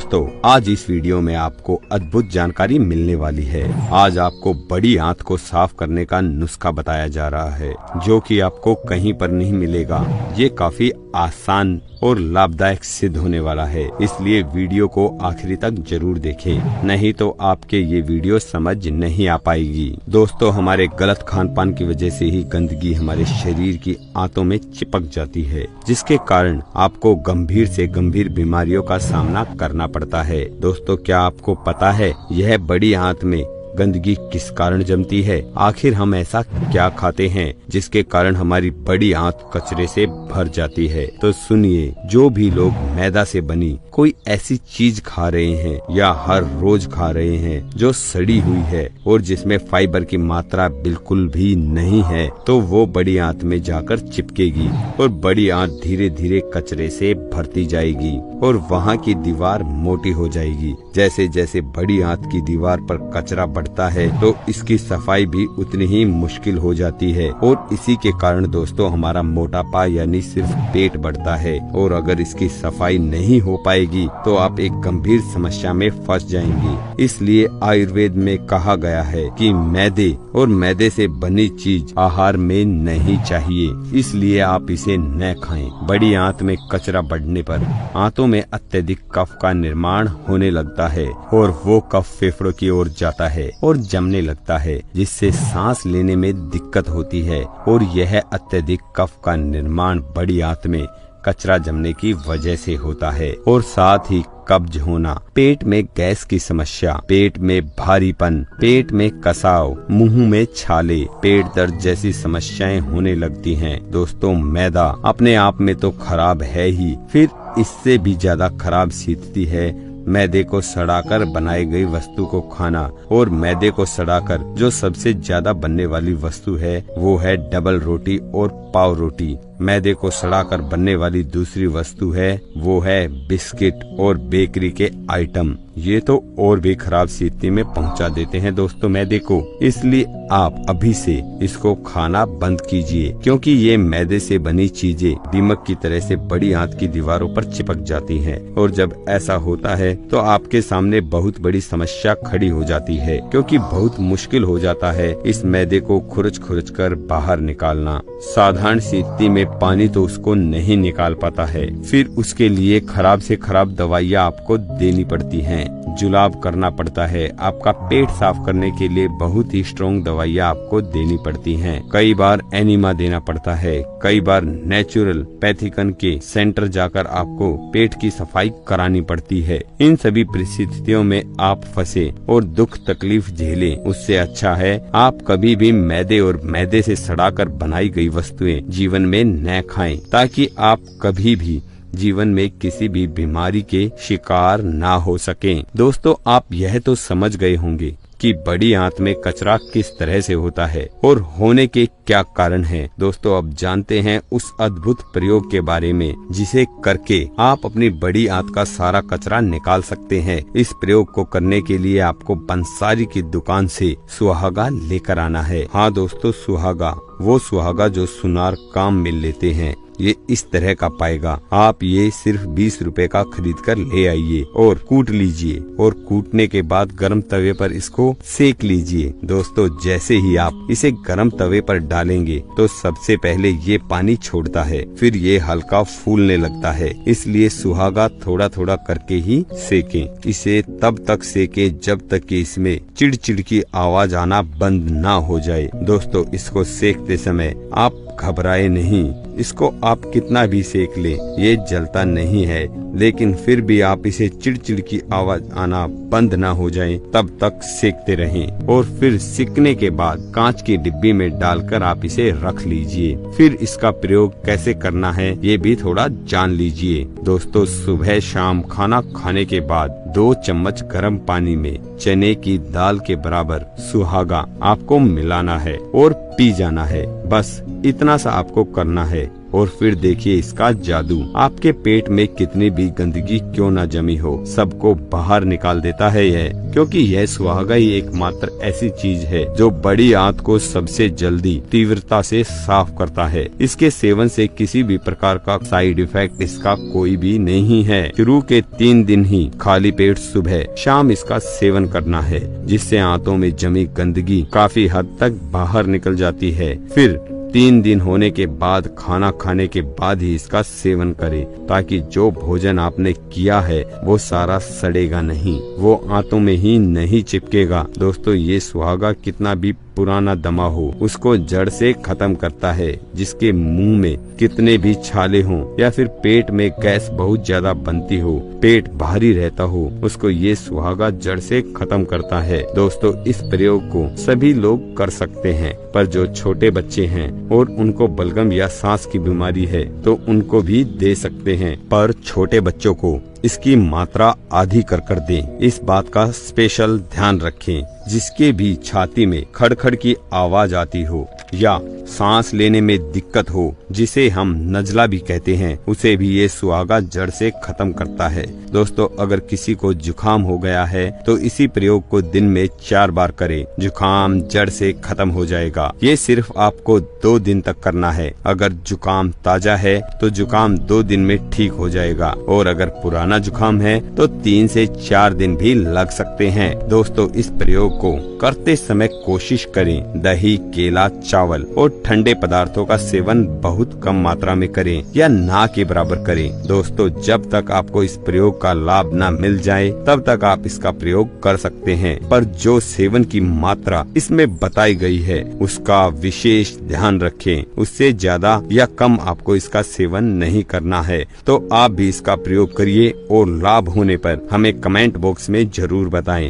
दोस्तों, आज इस वीडियो में आपको अद्भुत जानकारी मिलने वाली है। आज आपको बड़ी आंत को साफ करने का नुस्खा बताया जा रहा है, जो कि आपको कहीं पर नहीं मिलेगा। ये काफी आसान और लाभदायक सिद्ध होने वाला है, इसलिए वीडियो को आखिरी तक जरूर देखें, नहीं तो आपके ये वीडियो समझ नहीं आ पाएगी। दोस्तों, हमारे गलत खान पान की वजह से ही गंदगी हमारे शरीर की आंतों में चिपक जाती है, जिसके कारण आपको गंभीर से गंभीर बीमारियों का सामना करना पड़ता है। दोस्तों, क्या आपको पता है यह बड़ी आंत में गंदगी किस कारण जमती है? आखिर हम ऐसा क्या खाते हैं जिसके कारण हमारी बड़ी आंत कचरे से भर जाती है? तो सुनिए, जो भी लोग मैदा से बनी कोई ऐसी चीज खा रहे हैं या हर रोज खा रहे हैं जो सड़ी हुई है और जिसमें फाइबर की मात्रा बिल्कुल भी नहीं है, तो वो बड़ी आंत में जाकर चिपकेगी और बड़ी आंत धीरे धीरे कचरे से भरती जाएगी और वहाँ की दीवार मोटी हो जाएगी। जैसे जैसे बड़ी आंत की दीवार पर कचरा बढ़ता है तो इसकी सफाई भी उतनी ही मुश्किल हो जाती है और इसी के कारण दोस्तों हमारा मोटापा यानी सिर्फ पेट बढ़ता है। और अगर इसकी सफाई नहीं हो पाएगी तो आप एक गंभीर समस्या में फंस जाएंगी। इसलिए आयुर्वेद में कहा गया है कि मैदे और मैदे से बनी चीज आहार में नहीं चाहिए, इसलिए आप इसे न खाएं। बड़ी आंत में कचरा बढ़ने पर आंतों में अत्यधिक कफ का निर्माण होने लगता है और वो कफ फेफड़ों की ओर जाता है और जमने लगता है, जिससे सांस लेने में दिक्कत होती है। और यह अत्यधिक कफ का निर्माण बड़ी आंत में कचरा जमने की वजह से होता है। और साथ ही कब्ज होना, पेट में गैस की समस्या, पेट में भारीपन, पेट में कसाव, मुंह में छाले, पेट दर्द जैसी समस्याएं होने लगती हैं। दोस्तों, मैदा अपने आप में तो खराब है ही, फिर इससे भी ज्यादा खराब स्थिति है मैदे को सड़ाकर बनाई गई वस्तु को खाना। और मैदे को सड़ाकर जो सबसे ज्यादा बनने वाली वस्तु है वो है डबल रोटी और पाव रोटी। मैदे को सड़ाकर बनने वाली दूसरी वस्तु है वो है बिस्किट और बेकरी के आइटम। ये तो और भी खराब स्थिति में पहुंचा देते हैं दोस्तों मैदे को। इसलिए आप अभी से इसको खाना बंद कीजिए, क्योंकि ये मैदे से बनी चीजें दीमक की तरह से बड़ी आंत की दीवारों पर चिपक जाती हैं। और जब ऐसा होता है तो आपके सामने बहुत बड़ी समस्या खड़ी हो जाती है, क्योंकि बहुत मुश्किल हो जाता है इस मैदे को खुरच खुरच कर बाहर निकालना। साधारण स्थिति में पानी तो उसको नहीं निकाल पाता है, फिर उसके लिए खराब से खराब दवाइयाँ आपको देनी पड़ती हैं, जुलाब करना पड़ता है। आपका पेट साफ करने के लिए बहुत ही स्ट्रॉन्ग दवाइयाँ आपको देनी पड़ती हैं। कई बार एनिमा देना पड़ता है, कई बार नेचुरल पैथिकन के सेंटर जाकर आपको पेट की सफाई करानी पड़ती है। इन सभी परिस्थितियों में आप फंसे और दुख तकलीफ झेलें, उससे अच्छा है आप कभी भी मैदे और मैदे से सड़ाकर बनाई गई वस्तुएं जीवन में न खाएं, ताकि आप कभी भी जीवन में किसी भी बीमारी के शिकार ना हो सकें। दोस्तों, आप यह तो समझ गए होंगे कि बड़ी आंत में कचरा किस तरह से होता है और होने के क्या कारण हैं। दोस्तों, अब जानते हैं उस अद्भुत प्रयोग के बारे में जिसे करके आप अपनी बड़ी आंत का सारा कचरा निकाल सकते हैं। इस प्रयोग को करने के लिए आपको पंसारी की दुकान से सुहागा लेकर आना है। हाँ दोस्तों, सुहागा, वो सुहागा जो सुनार काम में लेते हैं, ये इस तरह का पाएगा। आप ये सिर्फ 20 रुपए का खरीद कर ले आइए और कूट लीजिए और कूटने के बाद गरम तवे पर इसको सेक लीजिए। दोस्तों, जैसे ही आप इसे गरम तवे पर डालेंगे तो सबसे पहले ये पानी छोड़ता है, फिर ये हल्का फूलने लगता है। इसलिए सुहागा थोड़ा थोड़ा करके ही सेकें। इसे तब तक सेकें जब तक कि इसमें चिड़चिड़ की आवाज आना बंद ना हो जाए। दोस्तों, इसको सेकते समय आप घबराए नहीं, इसको आप कितना भी सेक ले ये जलता नहीं है, लेकिन फिर भी आप इसे चिड़चिड़ की आवाज आना बंद ना हो जाए तब तक सेकते रहें। और फिर सिकने के बाद कांच की डिब्बी में डालकर आप इसे रख लीजिए। फिर इसका प्रयोग कैसे करना है ये भी थोड़ा जान लीजिए। दोस्तों, सुबह शाम खाना खाने के बाद 2 चम्मच गर्म पानी में चने की दाल के बराबर सुहागा आपको मिलाना है और पी जाना है। बस इतना सा आपको करना है और फिर देखिए इसका जादू। आपके पेट में कितनी भी गंदगी क्यों न जमी हो, सबको बाहर निकाल देता है यह, क्योंकि यह सुहागा ही एकमात्र ऐसी चीज है जो बड़ी आंत को सबसे जल्दी तीव्रता से साफ करता है। इसके सेवन से किसी भी प्रकार का साइड इफेक्ट इसका कोई भी नहीं है। शुरू के 3 दिन ही खाली पेट सुबह शाम इसका सेवन करना है, जिससे आंतों में जमी गंदगी काफी हद तक बाहर निकल जाती है। फिर 3 दिन होने के बाद खाना खाने के बाद ही इसका सेवन करें, ताकि जो भोजन आपने किया है वो सारा सड़ेगा नहीं, वो आंतों में ही नहीं चिपकेगा। दोस्तों ये सुहागा कितना भी पुराना दमा हो उसको जड़ से खत्म करता है। जिसके मुंह में कितने भी छाले हों या फिर पेट में गैस बहुत ज्यादा बनती हो, पेट भारी रहता हो, उसको ये सुहागा जड़ से खत्म करता है। दोस्तों इस प्रयोग को सभी लोग कर सकते हैं, पर जो छोटे बच्चे हैं और उनको बलगम या सांस की बीमारी है तो उनको भी दे सकते हैं, पर छोटे बच्चों को इसकी मात्रा आधी कर दें। इस बात का स्पेशल ध्यान रखें। जिसके भी छाती में खड़खड़ की आवाज आती हो या सांस लेने में दिक्कत हो, जिसे हम नजला भी कहते हैं, उसे भी ये सुहागा जड़ से खत्म करता है। दोस्तों अगर किसी को जुकाम हो गया है तो इसी प्रयोग को दिन में 4 बार करें, जुकाम जड़ से खत्म हो जाएगा। ये सिर्फ आपको 2 दिन तक करना है। अगर जुकाम ताजा है तो जुकाम 2 दिन में ठीक हो जाएगा, और अगर पुराना जुकाम है तो 3 से 4 दिन भी लग सकते हैं। दोस्तों इस प्रयोग को करते समय कोशिश करें दही, केला, चावल और ठंडे पदार्थों का सेवन बहुत कम मात्रा में करें या ना के बराबर करें। दोस्तों जब तक आपको इस प्रयोग का लाभ न मिल जाए तब तक आप इसका प्रयोग कर सकते हैं, पर जो सेवन की मात्रा इसमें बताई गई है उसका विशेष ध्यान रखें। उससे ज्यादा या कम आपको इसका सेवन नहीं करना है। तो आप भी इसका प्रयोग करिए और लाभ होने पर हमें कमेंट बॉक्स में जरूर बताएं।